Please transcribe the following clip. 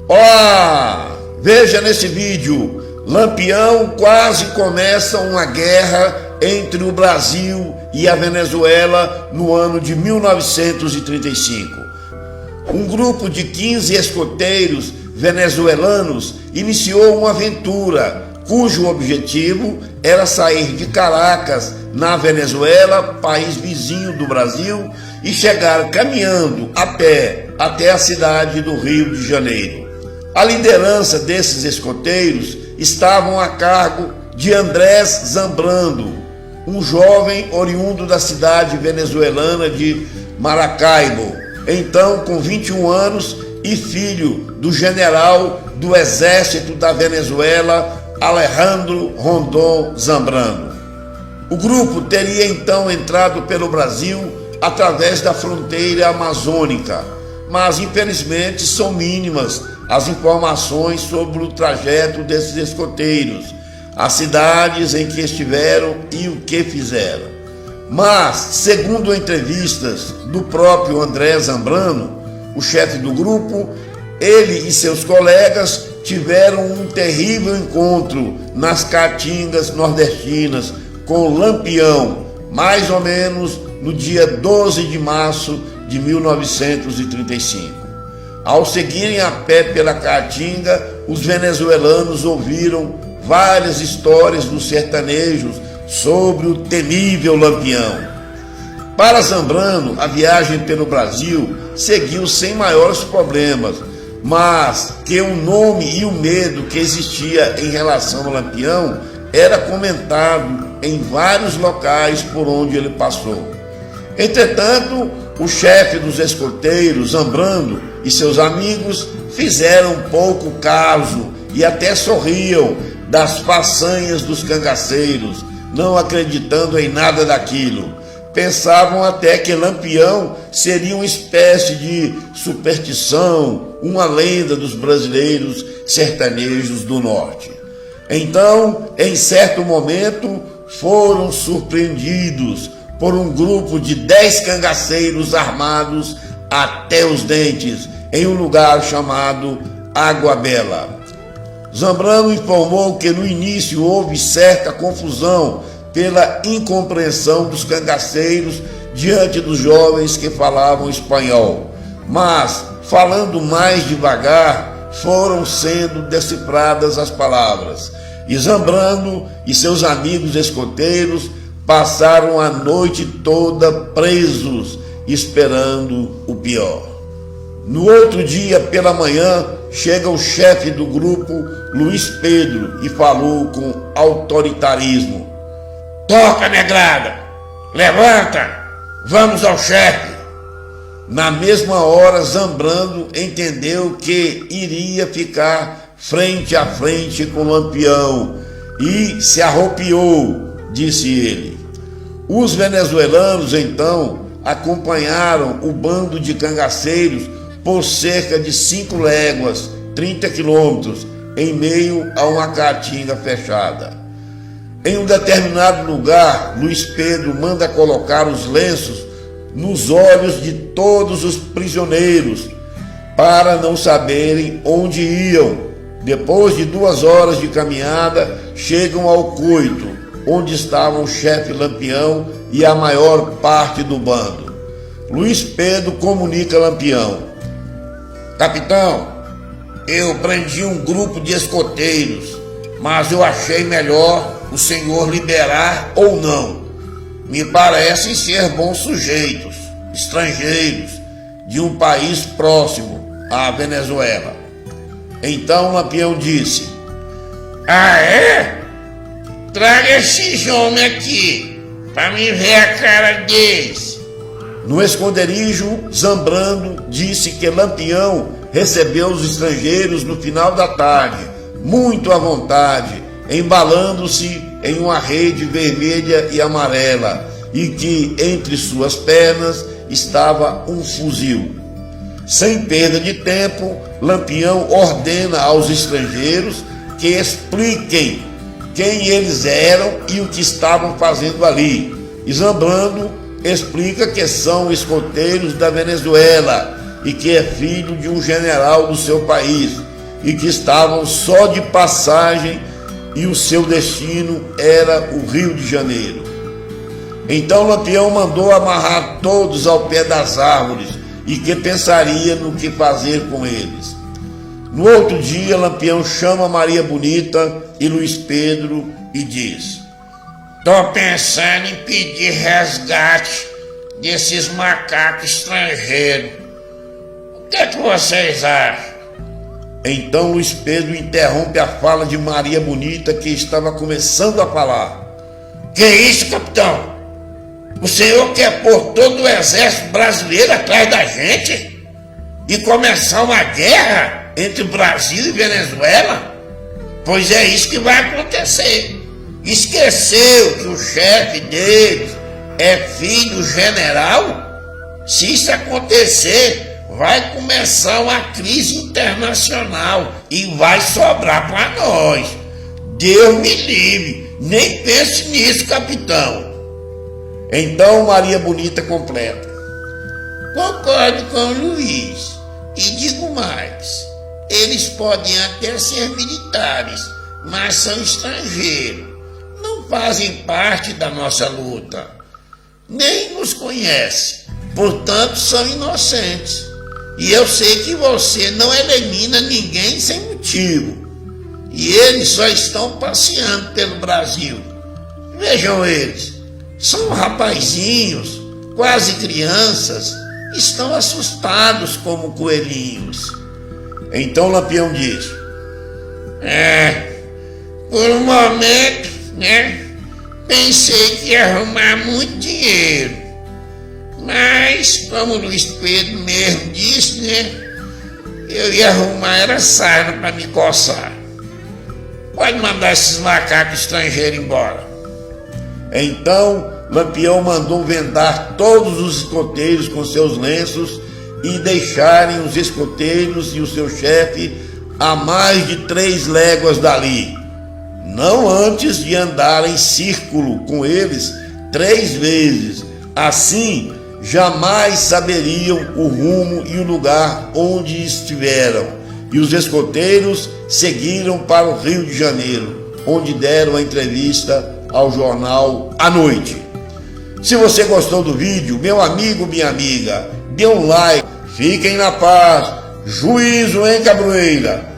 Olá! Veja nesse vídeo, Lampião quase começa uma guerra entre o Brasil e a Venezuela no ano de 1935. Um grupo de 15 escoteiros venezuelanos iniciou uma aventura cujo objetivo era sair de Caracas, na Venezuela, país vizinho do Brasil, e chegar caminhando a pé até a cidade do Rio de Janeiro. A liderança desses escoteiros estavam a cargo de Andrés Zambrano, um jovem oriundo da cidade venezuelana de Maracaibo, então com 21 anos e filho do general do exército da Venezuela, Alejandro Rondón Zambrano. O grupo teria então entrado pelo Brasil através da fronteira amazônica, mas infelizmente são mínimas as informações sobre o trajeto desses escoteiros, as cidades em que estiveram e o que fizeram. Mas, segundo entrevistas do próprio Andrés Zambrano, o chefe do grupo, ele e seus colegas tiveram um terrível encontro nas caatingas nordestinas com Lampião, mais ou menos no dia 12 de março de 1935. Ao seguirem a pé pela caatinga, os venezuelanos ouviram várias histórias dos sertanejos sobre o temível Lampião. Para Zambrano, a viagem pelo Brasil seguiu sem maiores problemas, mas que o nome e o medo que existia em relação ao Lampião era comentado em vários locais por onde ele passou. Entretanto, o chefe dos escoteiros, Zambrano, e seus amigos fizeram pouco caso e até sorriam das façanhas dos cangaceiros, não acreditando em nada daquilo. Pensavam até que Lampião seria uma espécie de superstição, uma lenda dos brasileiros sertanejos do norte. Então, em certo momento, foram surpreendidos por um grupo de 10 cangaceiros armados até os dentes, em um lugar chamado Água Bela. Zambrano informou que no início houve certa confusão pela incompreensão dos cangaceiros diante dos jovens que falavam espanhol, mas, falando mais devagar, foram sendo decifradas as palavras, e Zambrano e seus amigos escoteiros passaram a noite toda presos, esperando o pior. No outro dia, pela manhã, chega o chefe do grupo, Luiz Pedro, e falou com autoritarismo: "Toca, negrada! Levanta! Vamos ao chefe!" Na mesma hora, Zambrano entendeu que iria ficar frente a frente com Lampião e se arropiou, disse ele. Os venezuelanos, então, acompanharam o bando de cangaceiros por cerca de 5 léguas, 30 quilômetros, em meio a uma caatinga fechada. Em um determinado lugar, Luiz Pedro manda colocar os lenços nos olhos de todos os prisioneiros, para não saberem onde iam. Depois de 2 horas de caminhada, chegam ao coito, onde estavam o chefe Lampião e a maior parte do bando. Luiz Pedro comunica a Lampião: "Capitão, eu prendi um grupo de escoteiros, mas eu achei melhor o senhor liberar ou não. Me parecem ser bons sujeitos, estrangeiros, de um país próximo à Venezuela." Então Lampião disse: "Ah, é? Traga esses homens aqui, para me ver a cara deles." No esconderijo, Zambrano disse que Lampião recebeu os estrangeiros no final da tarde, muito à vontade, embalando-se em uma rede vermelha e amarela, e que entre suas pernas estava um fuzil. Sem perda de tempo, Lampião ordena aos estrangeiros que expliquem quem eles eram e o que estavam fazendo ali. E Zambrano explica que são escoteiros da Venezuela e que é filho de um general do seu país, e que estavam só de passagem e o seu destino era o Rio de Janeiro. Então Lampião mandou amarrar todos ao pé das árvores e que pensaria no que fazer com eles. No outro dia, Lampião chama Maria Bonita e Luiz Pedro e diz: "Tô pensando em pedir resgate desses macacos estrangeiros. O que é que vocês acham?" Então Luiz Pedro interrompe a fala de Maria Bonita, que estava começando a falar. "Que isso, capitão? O senhor quer pôr todo o exército brasileiro atrás da gente? E começar uma guerra entre Brasil e Venezuela? Pois é isso que vai acontecer. Esqueceu que o chefe deles é filho do general? Se isso acontecer, vai começar uma crise internacional e vai sobrar para nós. Deus me livre, nem pense nisso, capitão." Então Maria Bonita completa: "Concordo com o Luiz e digo mais, eles podem até ser militares, mas são estrangeiros, não fazem parte da nossa luta, nem nos conhecem, portanto são inocentes. E eu sei que você não elimina ninguém sem motivo, e eles só estão passeando pelo Brasil. Vejam eles, são rapazinhos, quase crianças, estão assustados como coelhinhos." Então Lampião diz: por um momento, pensei que ia arrumar muito dinheiro, mas como o Luiz Pedro mesmo disse, eu ia arrumar era sarna para me coçar. Pode mandar esses macacos estrangeiros embora." Então Lampião mandou vendar todos os escoteiros com seus lenços e deixarem os escoteiros e o seu chefe a mais de 3 léguas dali, não antes de andar em círculo com eles 3 vezes. Assim jamais saberiam o rumo e o lugar onde estiveram. E os escoteiros seguiram para o Rio de Janeiro, onde deram a entrevista ao jornal à noite. Se você gostou do vídeo, meu amigo, minha amiga, dê um like. Fiquem na paz. Juízo em Cabroeira.